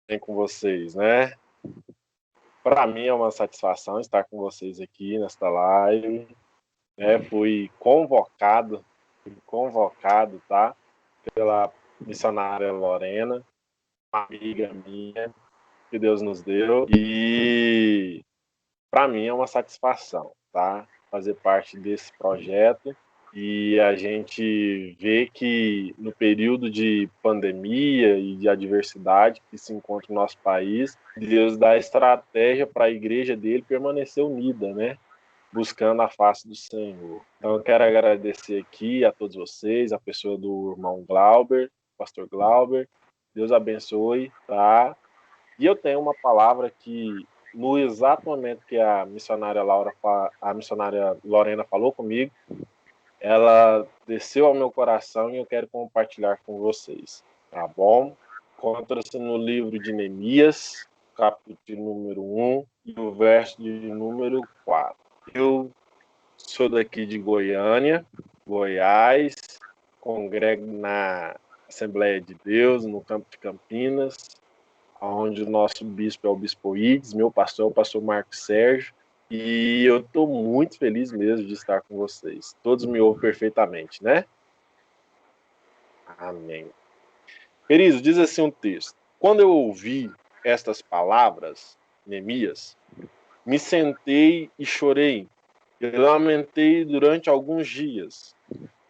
bem com vocês, né? Para mim é uma satisfação estar com vocês aqui nesta live. Fui convocado, tá? Pela missionária Lorena, uma amiga minha que Deus nos deu. E para mim é uma satisfação, tá? Fazer parte desse projeto. E a gente vê que no período de pandemia e de adversidade que se encontra no nosso país, Deus dá estratégia para a igreja dele permanecer unida, né? Buscando a face do Senhor. Então eu quero agradecer aqui a todos vocês, a pessoa do irmão Glauber, pastor Glauber. Deus abençoe, tá? E eu tenho uma palavra que no exato momento que a missionária Lorena falou comigo, ela desceu ao meu coração e eu quero compartilhar com vocês, tá bom? Encontra-se no livro de Neemias, capítulo número 1 e o verso de número 4. Eu sou daqui de Goiânia, Goiás, congrego na Assembleia de Deus, no campo de Campinas, onde o nosso bispo é o Bispo Ides, meu pastor é o pastor Marcos Sérgio, e eu estou muito feliz mesmo de estar com vocês. Todos me ouvem perfeitamente, né? Amém. Queridos, diz assim um texto. Quando eu ouvi estas palavras, Neemias, me sentei e chorei, e lamentei durante alguns dias,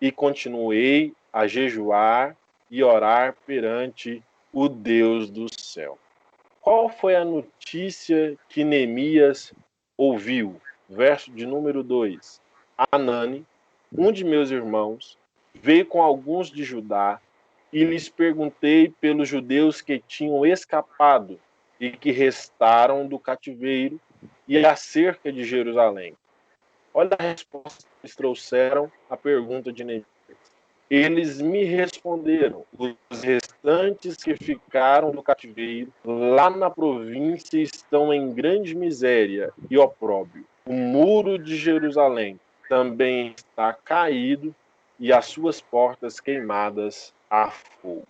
e continuei a jejuar e orar perante o Deus do céu. Qual foi a notícia que Neemias ouviu? Verso de número 2. Anani, um de meus irmãos, veio com alguns de Judá e lhes perguntei pelos judeus que tinham escapado e que restaram do cativeiro e acerca de Jerusalém. Olha a resposta que eles trouxeram à pergunta de Neemias. Eles me responderam: os restantes que ficaram no cativeiro, lá na província, estão em grande miséria e opróbrio. O muro de Jerusalém também está caído e as suas portas queimadas a fogo.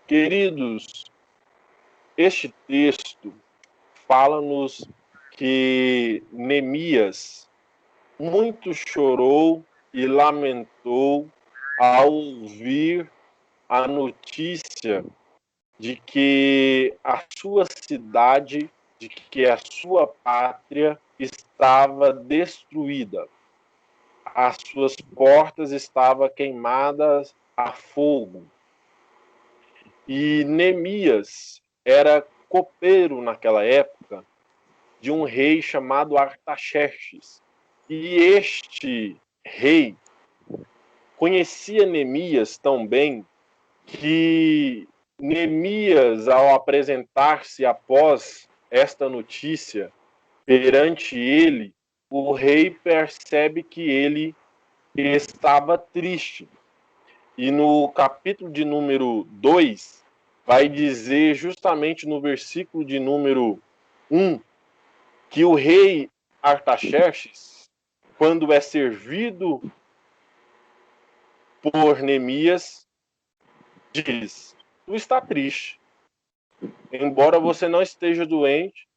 Queridos, este texto fala-nos que Neemias muito chorou e lamentou ao ouvir a notícia de que a sua cidade, de que a sua pátria estava destruída. As suas portas estavam queimadas a fogo. E Neemias era copeiro naquela época de um rei chamado Artaxerxes. E este rei conhecia Neemias tão bem que Neemias, ao apresentar-se após esta notícia perante ele, o rei percebe que ele estava triste. E no capítulo de número 2, vai dizer justamente no versículo de número 1, que o rei Artaxerxes, quando é servido por Neemias, diz: tu está triste, embora você não esteja doente,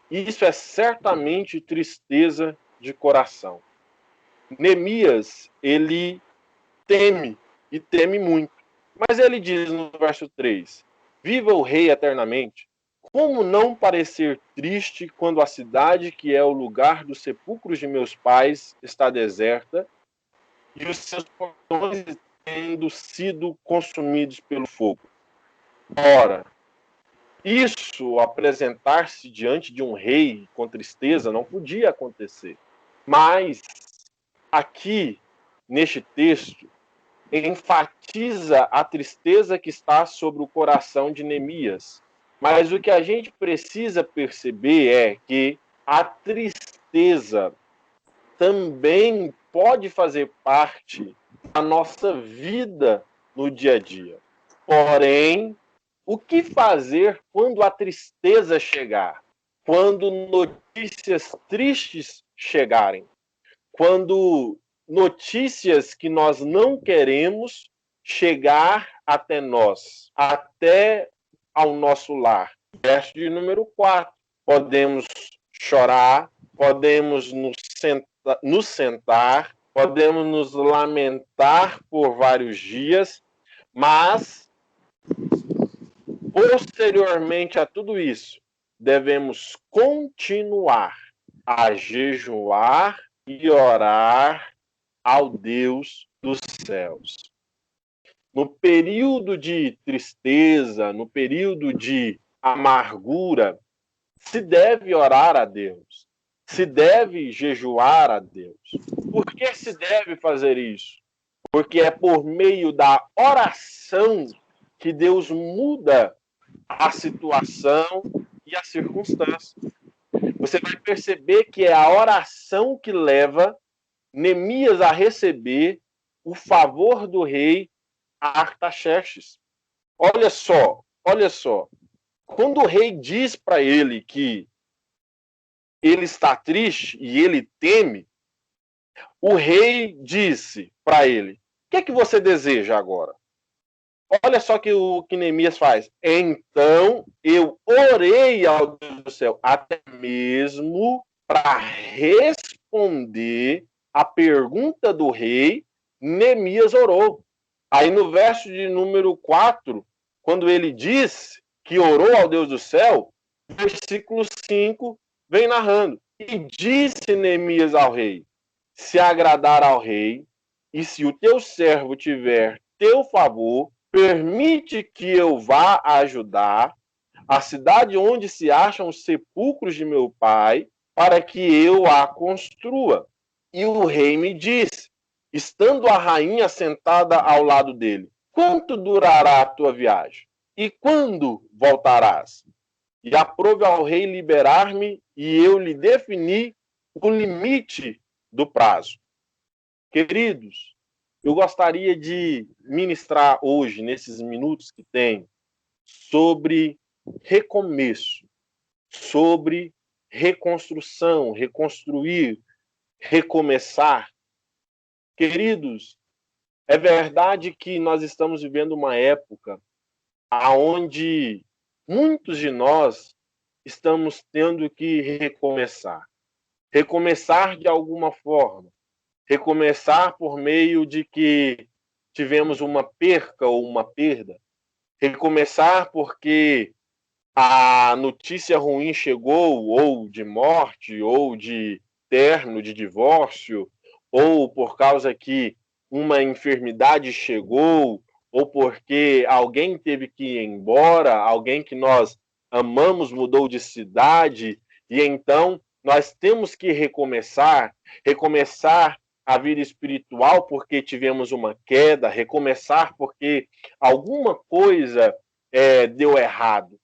isso é certamente tristeza de coração. Neemias, ele teme, e teme muito. Mas ele diz no verso 3, viva o rei eternamente. Como não parecer triste quando a cidade, que é o lugar dos sepulcros de meus pais, está deserta, e os seus portões tendo sido consumidos pelo fogo? Ora, isso, apresentar-se diante de um rei com tristeza, não podia acontecer. Mas, aqui, neste texto, enfatiza a tristeza que está sobre o coração de Neemias. Mas o que a gente precisa perceber é que a tristeza também pode fazer parte da nossa vida no dia a dia. Porém, o que fazer quando a tristeza chegar? Quando notícias tristes chegarem? Quando notícias que nós não queremos chegar até nós, até ao nosso lar. Verso de número 4. Podemos chorar, podemos nos sentar, podemos nos lamentar por vários dias, mas, posteriormente a tudo isso, devemos continuar a jejuar e orar ao Deus dos céus. No período de tristeza, no período de amargura, se deve orar a Deus, se deve jejuar a Deus. Por que se deve fazer isso? Porque é por meio da oração que Deus muda a situação e a circunstância. Você vai perceber que é a oração que leva Neemias a receber o favor do rei Artaxerxes. Olha só. Quando o rei diz para ele que ele está triste e ele teme, o rei disse para ele: o que é que você deseja agora? Olha só o que Neemias faz. Então eu orei ao Deus do céu, até mesmo para responder a pergunta do rei, Neemias orou. Aí no verso de número 4, quando ele diz que orou ao Deus do céu, versículo 5 vem narrando. E disse Neemias ao rei: se agradar ao rei, e se o teu servo tiver teu favor, permite que eu vá ajudar a cidade onde se acham os sepulcros de meu pai, para que eu a construa. E o rei me disse, estando a rainha sentada ao lado dele: quanto durará a tua viagem? E quando voltarás? E aprove ao rei liberar-me, e eu lhe defini o limite do prazo. Queridos, eu gostaria de ministrar hoje, nesses minutos que tenho, sobre recomeço, sobre reconstrução, reconstruir, recomeçar. Queridos, é verdade que nós estamos vivendo uma época onde muitos de nós estamos tendo que recomeçar. Recomeçar de alguma forma. Recomeçar por meio de que tivemos uma perca ou uma perda. Recomeçar porque a notícia ruim chegou, ou de morte, ou de término, de divórcio, ou por causa que uma enfermidade chegou, ou porque alguém teve que ir embora, alguém que nós amamos mudou de cidade, e então nós temos que recomeçar a vida espiritual porque tivemos uma queda, recomeçar porque alguma coisa deu errado.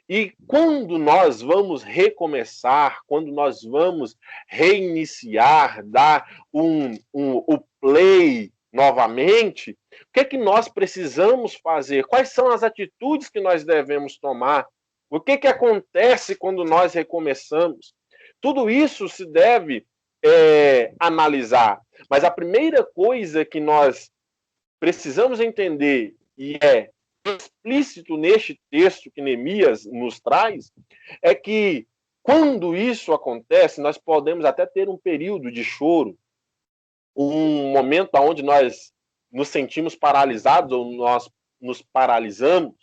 E quando nós vamos recomeçar, quando nós vamos reiniciar, dar o play novamente, o que é que nós precisamos fazer? Quais são as atitudes que nós devemos tomar? O que é que acontece quando nós recomeçamos? Tudo isso se deve analisar. Mas a primeira coisa que nós precisamos entender, e é explícito neste texto que Neemias nos traz, é que quando isso acontece, nós podemos até ter um período de choro, um momento onde nós nos sentimos paralisados ou nós nos paralisamos,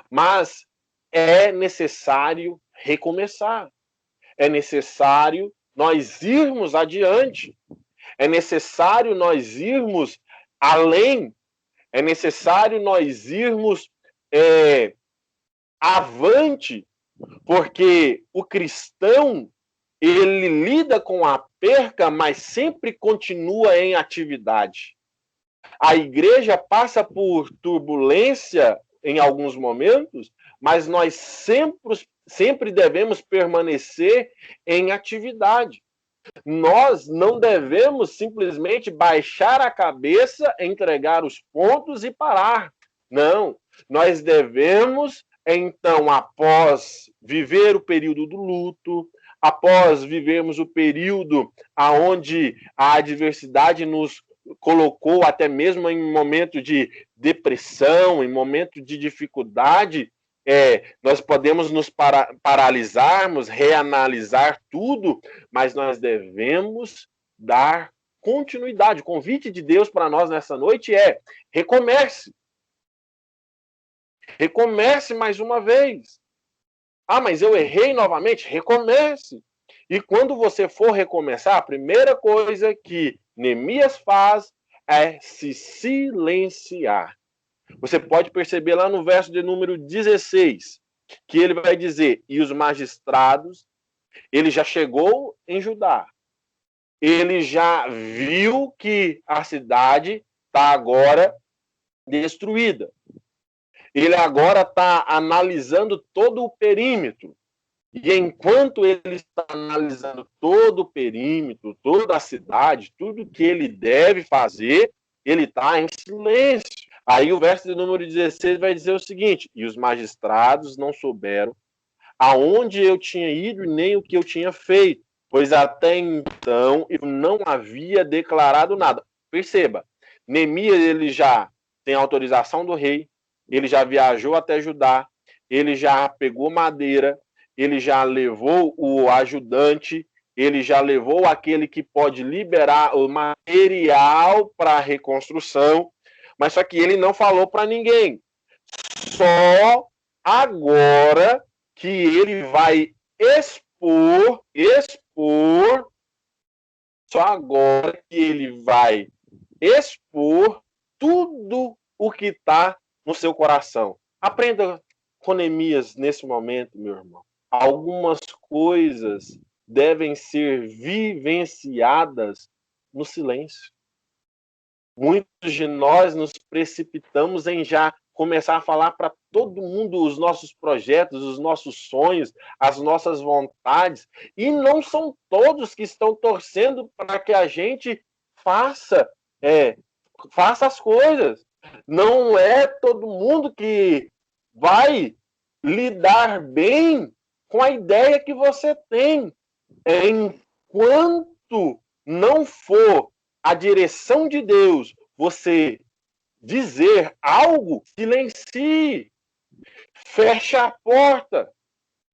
mas é necessário recomeçar, é necessário nós irmos adiante, é necessário nós irmos além, é necessário nós irmos avante, porque o cristão, ele lida com a perca, mas sempre continua em atividade. A igreja passa por turbulência em alguns momentos, mas nós sempre devemos permanecer em atividade. Nós não devemos simplesmente baixar a cabeça, entregar os pontos e parar. Não, nós devemos, então, após viver o período do luto, após vivermos o período onde a adversidade nos colocou até mesmo em momento de depressão, em momento de dificuldade, Nós podemos nos paralisarmos, reanalisar tudo, mas nós devemos dar continuidade. O convite de Deus para nós nessa noite é: recomece. Recomece mais uma vez. Ah, mas eu errei novamente? Recomece. E quando você for recomeçar, a primeira coisa que Neemias faz é se silenciar. Você pode perceber lá no verso de número 16, que ele vai dizer: e os magistrados, ele já chegou em Judá, ele já viu que a cidade está agora destruída. Ele agora está analisando todo o perímetro. E enquanto ele está analisando todo o perímetro, toda a cidade, tudo que ele deve fazer, ele está em silêncio. Aí o verso de número 16 vai dizer o seguinte: e os magistrados não souberam aonde eu tinha ido e nem o que eu tinha feito, pois até então eu não havia declarado nada. Perceba, Neemias ele já tem autorização do rei, ele já viajou até Judá, ele já pegou madeira, ele já levou o ajudante, ele já levou aquele que pode liberar o material para a reconstrução, mas só que ele não falou para ninguém. Só agora que ele vai expor, só agora que ele vai expor tudo o que está no seu coração. Aprenda com Neemias nesse momento, meu irmão. Algumas coisas devem ser vivenciadas no silêncio. Muitos de nós nos precipitamos em já começar a falar para todo mundo os nossos projetos, os nossos sonhos, as nossas vontades, e não são todos que estão torcendo para que a gente faça as coisas. Não é todo mundo que vai lidar bem com a ideia que você tem. Enquanto não for a direção de Deus, você dizer algo, silencie, feche a porta,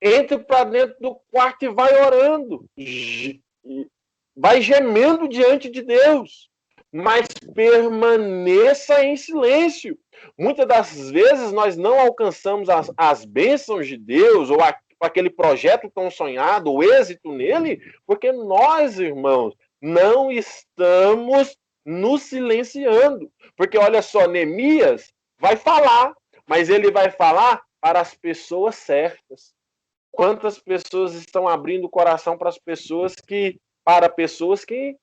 entre para dentro do quarto e vai orando, vai gemendo diante de Deus, mas permaneça em silêncio. Muitas das vezes nós não alcançamos as bênçãos de Deus ou aquele projeto tão sonhado, o êxito nele, porque nós, irmãos, não estamos nos silenciando. Porque olha só, Neemias vai falar, mas ele vai falar para as pessoas certas. Quantas pessoas estão abrindo o coração para pessoas que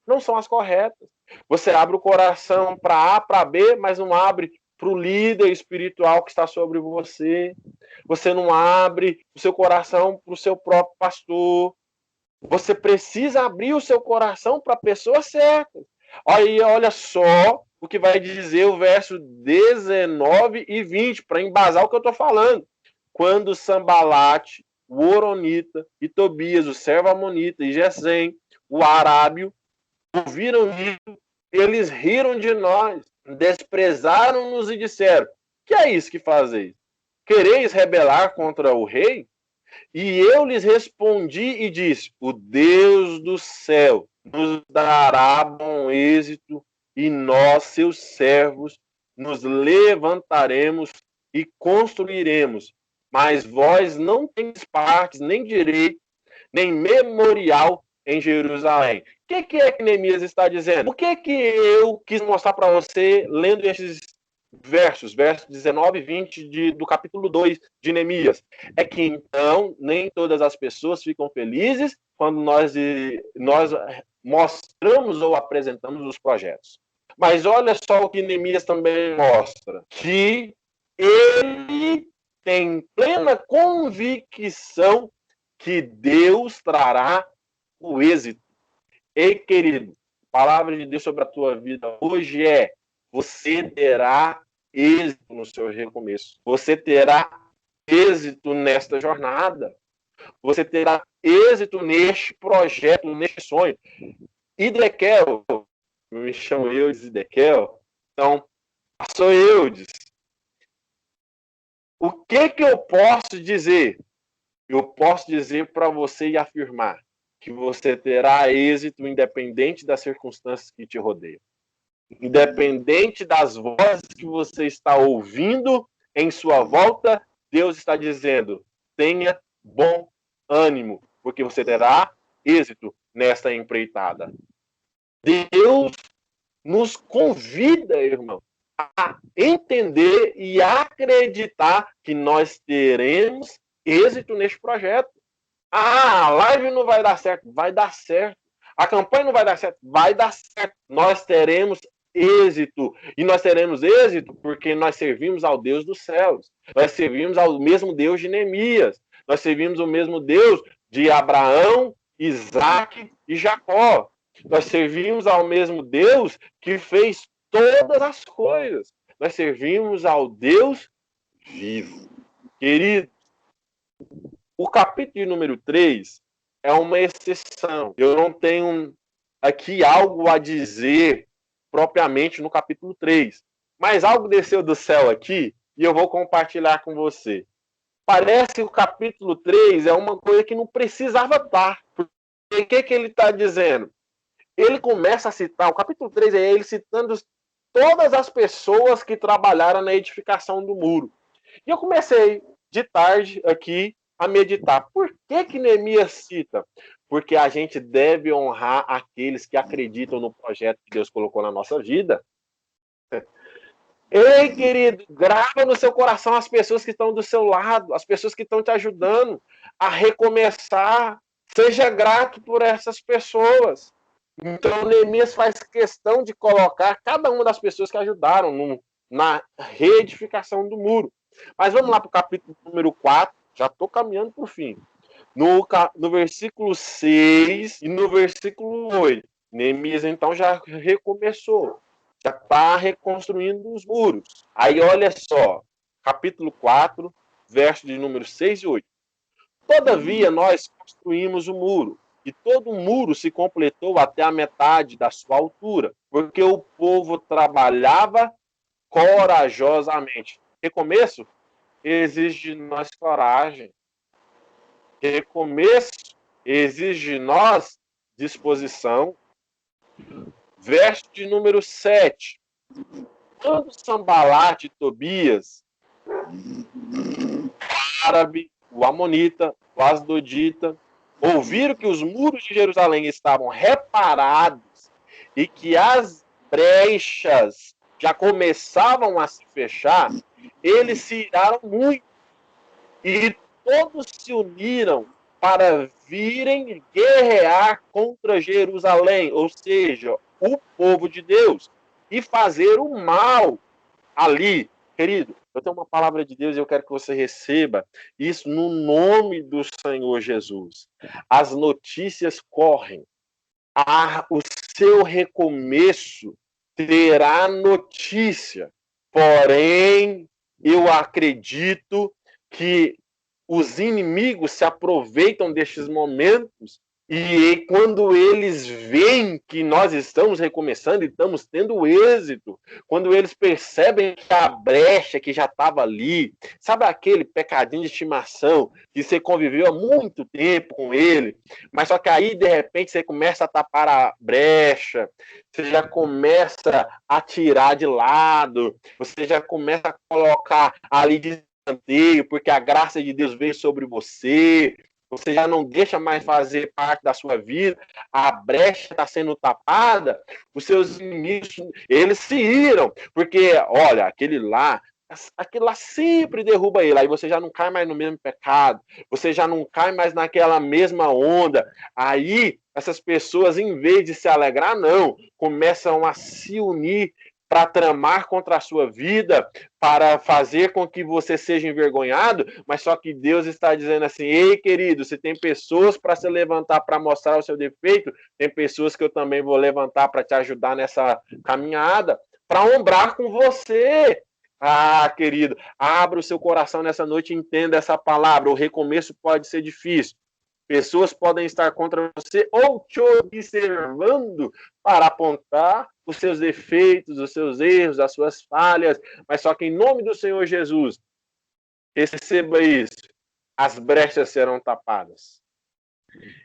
não são as corretas? Você abre o coração para A, para B, mas não abre para o líder espiritual que está sobre você. Você não abre o seu coração para o seu próprio pastor. Você precisa abrir o seu coração para a pessoa certa. Aí, olha só o que vai dizer o verso 19 e 20, para embasar o que eu estou falando. Quando Sambalate, o Oronita, e Tobias, o servo amonita, e Gesem, o arábio, ouviram isso, eles riram de nós, desprezaram-nos e disseram: que é isso que fazeis? Quereis rebelar contra o rei? E eu lhes respondi e disse: o Deus do céu nos dará bom êxito, e nós, seus servos, nos levantaremos e construiremos. Mas vós não tendes partes, nem direito, nem memorial em Jerusalém. O que é que Neemias está dizendo? O que eu quis mostrar para você lendo esses versos 19 e 20 do capítulo 2 de Neemias? É que então nem todas as pessoas ficam felizes quando nós mostramos ou apresentamos os projetos. Mas olha só o que Neemias também mostra, que ele tem plena convicção que Deus trará o êxito. Ei, querido, a palavra de Deus sobre a tua vida hoje é: você terá êxito no seu recomeço. Você terá êxito nesta jornada. Você terá êxito neste projeto, neste sonho. Idequel, me chamo Eudes Idequel, então, sou Eudes. O que eu posso dizer? Eu posso dizer para você e afirmar que você terá êxito independente das circunstâncias que te rodeiam. Independente das vozes que você está ouvindo em sua volta, Deus está dizendo: tenha bom ânimo, porque você terá êxito nesta empreitada. Deus nos convida, irmão, a entender e acreditar que nós teremos êxito neste projeto. A live não vai dar certo, vai dar certo. A campanha não vai dar certo, vai dar certo. Nós teremos êxito. E nós teremos êxito porque nós servimos ao Deus dos céus. Nós servimos ao mesmo Deus de Neemias. Nós servimos o mesmo Deus de Abraão, Isaac e Jacó. Nós servimos ao mesmo Deus que fez todas as coisas. Nós servimos ao Deus vivo. Querido, o capítulo número 3 é uma exceção. Eu não tenho aqui algo a dizer propriamente no capítulo 3. Mas algo desceu do céu aqui e eu vou compartilhar com você. Parece que o capítulo 3 é uma coisa que não precisava estar. Porque o que ele está dizendo? Ele começa a citar, o capítulo 3 é ele citando todas as pessoas que trabalharam na edificação do muro. E eu comecei de tarde aqui a meditar. Por que Neemias cita? Porque a gente deve honrar aqueles que acreditam no projeto que Deus colocou na nossa vida. Ei, querido, grava no seu coração as pessoas que estão do seu lado, as pessoas que estão te ajudando a recomeçar. Seja grato por essas pessoas. Então, Neemias faz questão de colocar cada uma das pessoas que ajudaram na reedificação do muro. Mas vamos lá para o capítulo número 4, já estou caminhando para o fim. No versículo 6 e no versículo 8, Neemias então já recomeçou, já está reconstruindo os muros. Aí olha só, capítulo 4, verso de número 6 e 8. Todavia nós construímos o muro, e todo o muro se completou até a metade da sua altura, porque o povo trabalhava corajosamente. Recomeço exige de nós coragem. Recomeço exige de nós disposição. Verso de número 7. Quando Sambalate e Tobias, o árabe, o amonita, o asdodita, ouviram que os muros de Jerusalém estavam reparados e que as brechas já começavam a se fechar, eles se iraram muito e todos se uniram para virem guerrear contra Jerusalém, ou seja, o povo de Deus, e fazer o mal ali. Querido, eu tenho uma palavra de Deus e eu quero que você receba isso no nome do Senhor Jesus. As notícias correm. O seu recomeço terá notícia. Porém, eu acredito que os inimigos se aproveitam destes momentos e quando eles veem que nós estamos recomeçando e estamos tendo êxito, quando eles percebem que a brecha que já estava ali, sabe aquele pecadinho de estimação que você conviveu há muito tempo com ele, mas só que aí de repente você começa a tapar a brecha, você já começa a tirar de lado, você já começa a colocar ali de escanteio, porque a graça de Deus veio sobre você, você já não deixa mais fazer parte da sua vida, a brecha está sendo tapada, os seus inimigos, eles se iram, porque, olha, aquele lá sempre derruba ele, aí você já não cai mais no mesmo pecado, você já não cai mais naquela mesma onda, aí essas pessoas, em vez de se alegrar, não, começam a se unir para tramar contra a sua vida, para fazer com que você seja envergonhado, mas só que Deus está dizendo assim, ei, querido, você tem pessoas para se levantar para mostrar o seu defeito, tem pessoas que eu também vou levantar para te ajudar nessa caminhada, para ombrar com você. Ah, querido, abra o seu coração nessa noite e entenda essa palavra, o recomeço pode ser difícil, pessoas podem estar contra você ou te observando para apontar os seus defeitos, os seus erros, as suas falhas, mas só que em nome do Senhor Jesus, Receba isso. As brechas serão tapadas.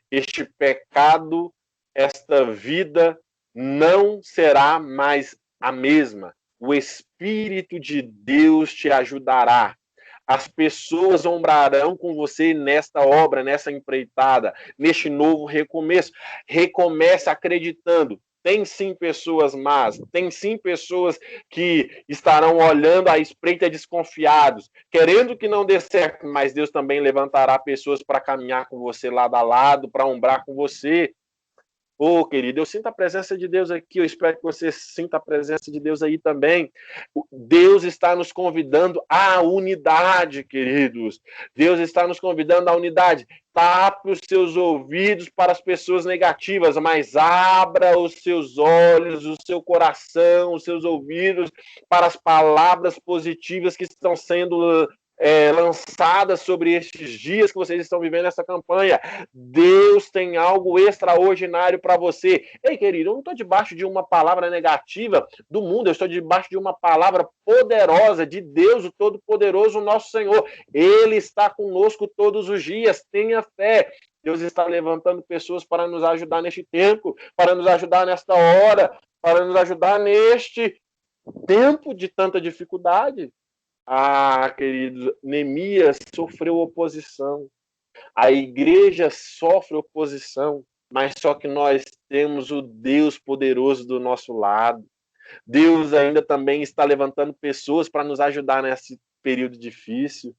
Este pecado, esta vida não será mais a mesma. O Espírito de Deus te ajudará. As pessoas ombrarão com você nesta obra, nessa empreitada, neste novo recomeço. Recomece acreditando. Tem sim pessoas más, tem sim pessoas que estarão olhando à espreita desconfiados, querendo que não dê certo, mas Deus também levantará pessoas para caminhar com você lado a lado, para ombrar com você. Ô, querido, eu sinto a presença de Deus aqui, eu espero que você sinta a presença de Deus aí também. Deus está nos convidando à unidade, queridos. Deus está nos convidando à unidade. Tape os seus ouvidos para as pessoas negativas, mas abra os seus olhos, o seu coração, os seus ouvidos para as palavras positivas que estão sendo lançadas sobre estes dias que vocês estão vivendo essa campanha. Deus tem algo extraordinário para você. Ei, querido, eu não estou debaixo de uma palavra negativa do mundo, eu estou debaixo de uma palavra poderosa de Deus, o Todo-Poderoso, o nosso Senhor. Ele está conosco todos os dias, tenha fé. Deus está levantando pessoas para nos ajudar neste tempo, para nos ajudar nesta hora, para nos ajudar neste tempo de tanta dificuldade. Ah, querido, Neemias sofreu oposição. A igreja sofre oposição, mas só que nós temos o Deus poderoso do nosso lado. Deus ainda também está levantando pessoas para nos ajudar nesse período difícil.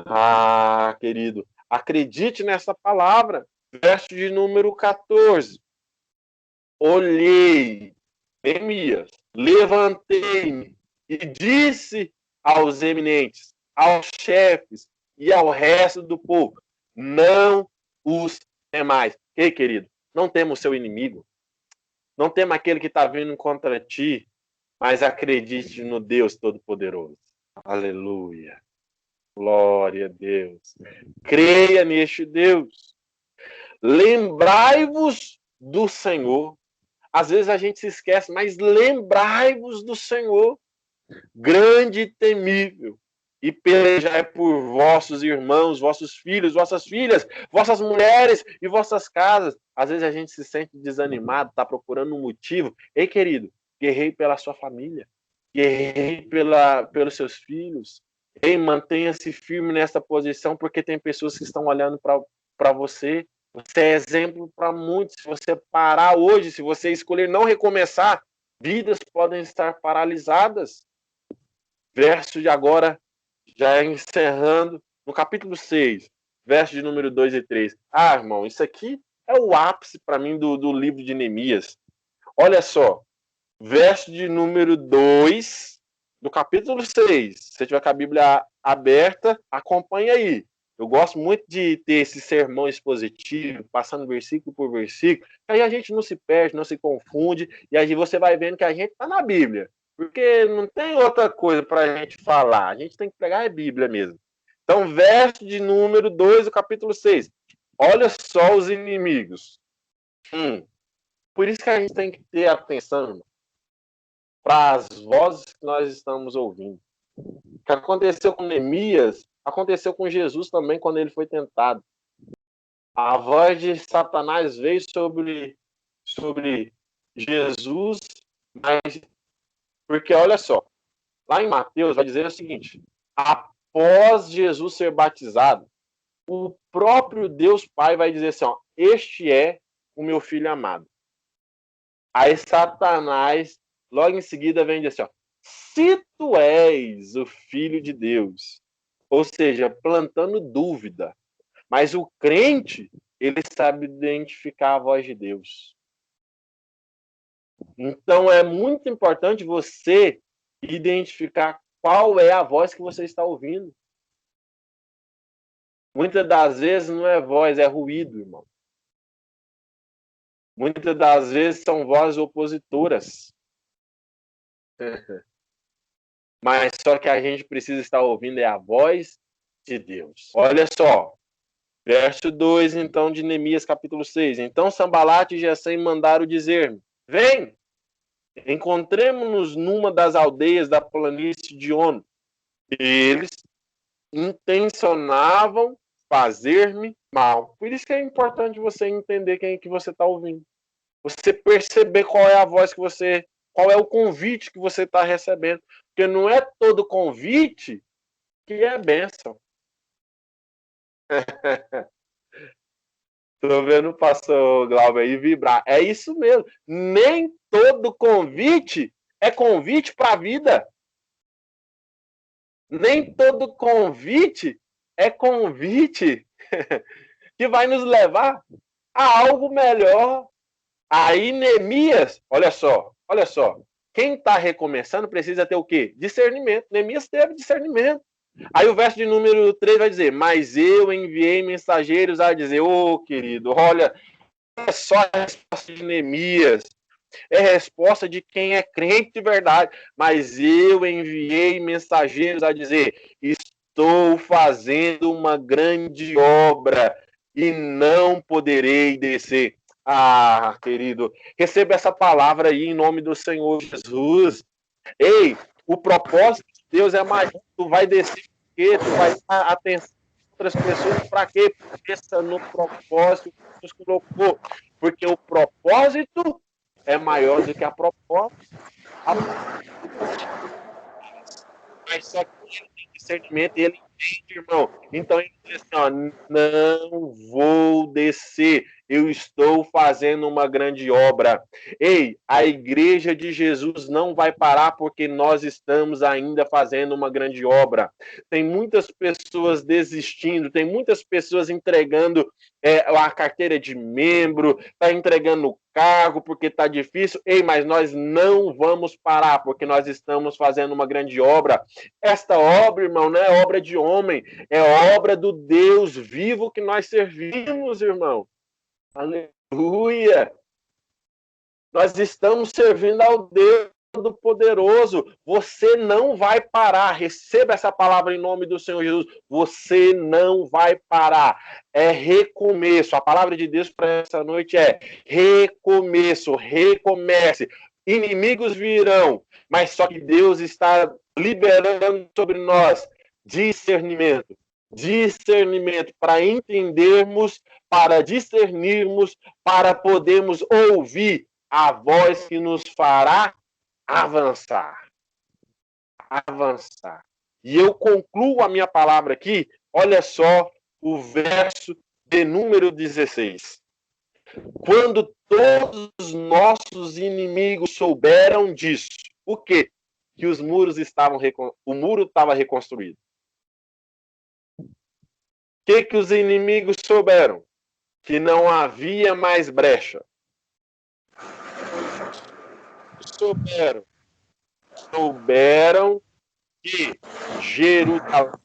Ah, querido, acredite nessa palavra. Verso de número 14. Olhei, Neemias, levantei-me e disse aos eminentes, aos chefes e ao resto do povo: não os temais. Ei, querido, não temos seu inimigo, não temos aquele que está vindo contra ti, mas acredite no Deus Todo-Poderoso. Aleluia. Glória a Deus. Creia neste Deus. Lembrai-vos do Senhor. Às vezes a gente se esquece, mas lembrai-vos do Senhor, grande e temível, e pelejai por vossos irmãos, vossos filhos, vossas filhas, vossas mulheres e vossas casas. Às vezes a gente se sente desanimado, está procurando um motivo. Ei, querido, guerrei pela sua família, guerrei pelos seus filhos. Ei, mantenha-se firme nessa posição, porque tem pessoas que estão olhando para você. Você é exemplo para muitos. Se você parar hoje, se você escolher não recomeçar, vidas podem estar paralisadas. Verso de agora, já encerrando, no capítulo 6, verso de número 2 e 3. Ah, irmão, isso aqui é o ápice para mim do livro de Neemias. Olha só, verso de número 2, do capítulo 6. Se você tiver com a Bíblia aberta, acompanha aí. Eu gosto muito de ter esse sermão expositivo, passando versículo por versículo, aí a gente não se perde, não se confunde, e aí você vai vendo que a gente está na Bíblia. Porque não tem outra coisa para a gente falar. A gente tem que pegar a Bíblia mesmo. Então, verso de número 2 do capítulo 6. Olha só os inimigos. Por isso que a gente tem que ter atenção para as vozes que nós estamos ouvindo. O que aconteceu com Neemias, aconteceu com Jesus também quando ele foi tentado. A voz de Satanás veio sobre Jesus, mas porque olha só, lá em Mateus vai dizer o seguinte: após Jesus ser batizado, o próprio Deus Pai vai dizer assim, ó, este é o meu filho amado. Aí Satanás, logo em seguida, vem dizer assim, ó, se tu és o filho de Deus, ou seja, plantando dúvida. Mas o crente, ele sabe identificar a voz de Deus. Então é muito importante você identificar qual é a voz que você está ouvindo. Muitas das vezes não é voz, é ruído, irmão. Muitas das vezes são vozes opositoras. Mas só que a gente precisa estar ouvindo é a voz de Deus. Olha só, verso 2, então, de Neemias, capítulo 6. Então Sambalate e Gesem mandaram dizer-me: vem, encontremos-nos numa das aldeias da planície de Ono. Eles intencionavam fazer-me mal. Por isso que é importante você entender quem é que você está ouvindo. Você perceber qual é a voz que você, qual é o convite que você está recebendo. Porque não é todo convite que é bênção. Tô vendo o pastor Glauber aí vibrar. É isso mesmo. Nem todo convite é convite para a vida. Nem todo convite é convite que vai nos levar a algo melhor. Aí Neemias, olha só. Quem está recomeçando precisa ter o quê? Discernimento. Neemias teve discernimento. Aí o verso de número 3 vai dizer, mas eu enviei mensageiros a dizer, ô querido, olha, é só a resposta de Neemias, é resposta de quem é crente de verdade, mas eu enviei mensageiros a dizer, estou fazendo uma grande obra e não poderei descer. Ah, querido, receba essa palavra aí em nome do Senhor Jesus. Ei, o propósito de Deus é maior. Tu vai descer porque tu vai dar atenção a outras pessoas para quê? Pensa no propósito que Deus colocou. Porque o propósito é maior do que a proposta. Mas só que ele tem discernimento e ele entende, irmão. Então ele diz assim, ó, não vou descer, eu estou fazendo uma grande obra. Ei, a igreja de Jesus não vai parar porque nós estamos ainda fazendo uma grande obra. Tem muitas pessoas desistindo, tem muitas pessoas entregando a carteira de membro, está entregando o cargo porque está difícil. Ei, mas nós não vamos parar porque nós estamos fazendo uma grande obra. Esta obra, irmão, não é obra de homem, é obra do Deus vivo que nós servimos, irmão. Aleluia! Nós estamos servindo ao Deus Todo-Poderoso. Você não vai parar. Receba essa palavra em nome do Senhor Jesus. Você não vai parar. É recomeço. A palavra de Deus para essa noite é recomeço. Recomece. Inimigos virão, mas só que Deus está liberando sobre nós discernimento. Discernimento para entendermos, para discernirmos, para podermos ouvir a voz que nos fará avançar. Avançar. E eu concluo a minha palavra aqui, olha só o verso de número 16. Quando todos os nossos inimigos souberam disso, o quê? Que os muros estavam, o muro estava reconstruído. O que os inimigos souberam? Que não havia mais brecha. Souberam que Jerusalém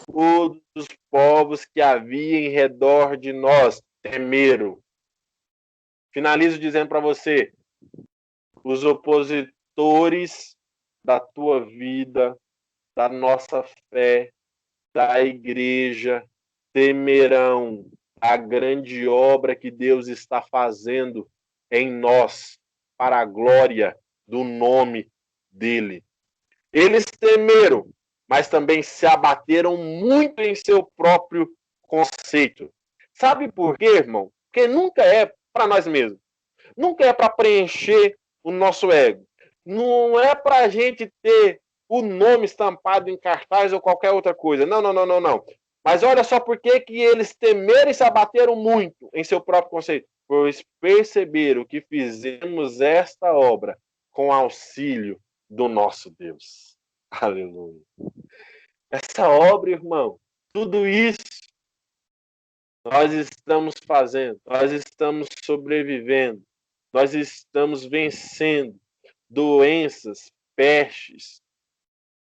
todos os povos que havia em redor de nós temeram. Finalizo dizendo para você, os opositores da tua vida, da nossa fé, da igreja, temerão a grande obra que Deus está fazendo em nós, para a glória do nome dele. Eles temeram, mas também se abateram muito em seu próprio conceito. Sabe por quê, irmão? Porque nunca é para nós mesmos. Nunca é para preencher o nosso ego. Não é para a gente ter o nome estampado em cartaz ou qualquer outra coisa. Não, não, não, não, não. Mas olha só por que eles temeram e se abateram muito em seu próprio conceito. Pois perceberam que fizemos esta obra com auxílio do nosso Deus. Aleluia. Essa obra, irmão, tudo isso nós estamos fazendo, nós estamos sobrevivendo, nós estamos vencendo doenças, pestes,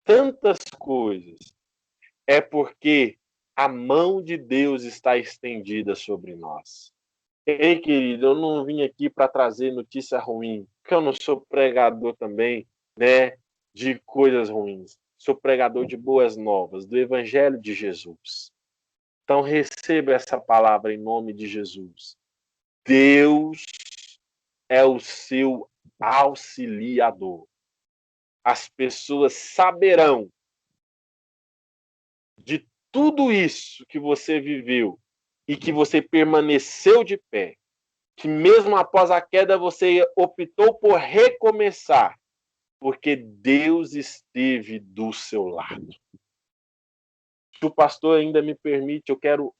tantas coisas. É porque a mão de Deus está estendida sobre nós. Ei, querido, eu não vim aqui para trazer notícia ruim, porque eu não sou pregador também, né, de coisas ruins. Sou pregador de boas novas, do Evangelho de Jesus. Então receba essa palavra em nome de Jesus. Deus é o seu auxiliador. As pessoas saberão de tudo isso que você viveu e que você permaneceu de pé, que mesmo após a queda você optou por recomeçar, porque Deus esteve do seu lado. Se o pastor ainda me permite, eu quero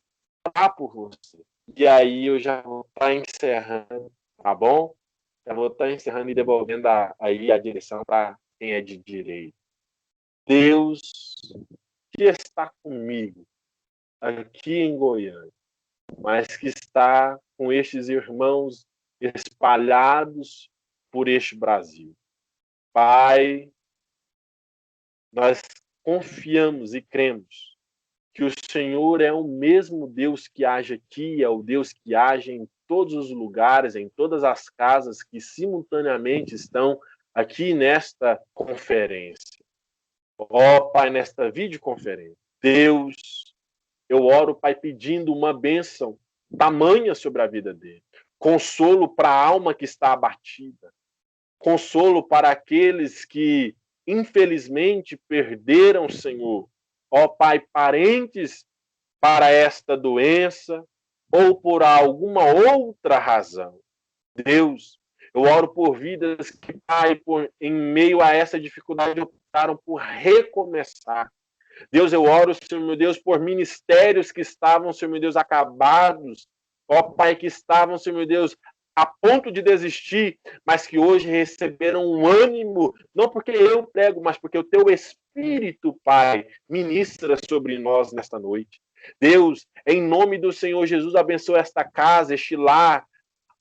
orar por você. E aí eu já vou estar encerrando, tá bom? Já vou estar encerrando e devolvendo aí a direção para quem é de direito. Deus que está comigo aqui em Goiânia, mas que está com estes irmãos espalhados por este Brasil. Pai, nós confiamos e cremos que o Senhor é o mesmo Deus que age aqui, é o Deus que age em todos os lugares, em todas as casas que simultaneamente estão aqui nesta conferência. Ó, Pai, nesta videoconferência, Deus, eu oro, Pai, pedindo uma bênção tamanha sobre a vida dele. Consolo para a alma que está abatida. Consolo para aqueles que, infelizmente, perderam, Senhor, ó Pai, parentes para esta doença ou por alguma outra razão. Deus, eu oro por vidas que, Pai, em meio a essa dificuldade, optaram por recomeçar. Deus, eu oro, Senhor meu Deus, por ministérios que estavam, Senhor meu Deus, acabados. Ó Pai, que estavam, Senhor meu Deus, a ponto de desistir, mas que hoje receberam um ânimo, não porque eu prego, mas porque o teu Espírito, Pai, ministra sobre nós nesta noite. Deus, em nome do Senhor Jesus, abençoa esta casa, este lar.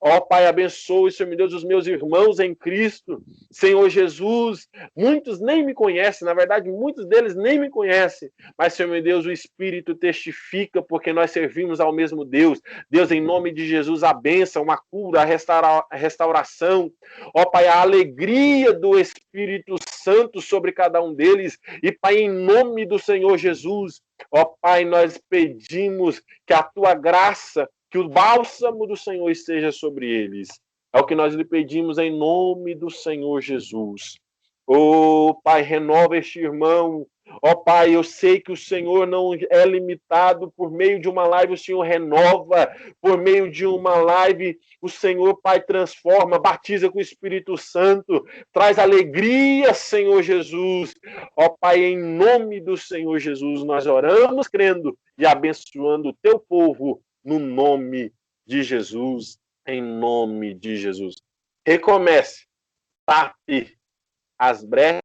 Ó Pai, abençoe, Senhor meu Deus, os meus irmãos em Cristo. Senhor Jesus, muitos nem me conhecem, na verdade, muitos deles nem me conhecem. Mas, Senhor meu Deus, o Espírito testifica porque nós servimos ao mesmo Deus. Deus, em nome de Jesus, a bênção, a cura, a restauração. Ó Pai, a alegria do Espírito Santo sobre cada um deles. E, Pai, em nome do Senhor Jesus, ó Pai, nós pedimos que a Tua graça, que o bálsamo do Senhor esteja sobre eles. É o que nós lhe pedimos em nome do Senhor Jesus. Ó Pai, renova este irmão. Ó Pai, eu sei que o Senhor não é limitado por meio de uma live, o Senhor renova. Por meio de uma live, o Senhor, Pai, transforma, batiza com o Espírito Santo, traz alegria, Senhor Jesus. Ó Pai, em nome do Senhor Jesus, nós oramos crendo e abençoando o teu povo, no nome de Jesus, em nome de Jesus. Recomece, tape as brechas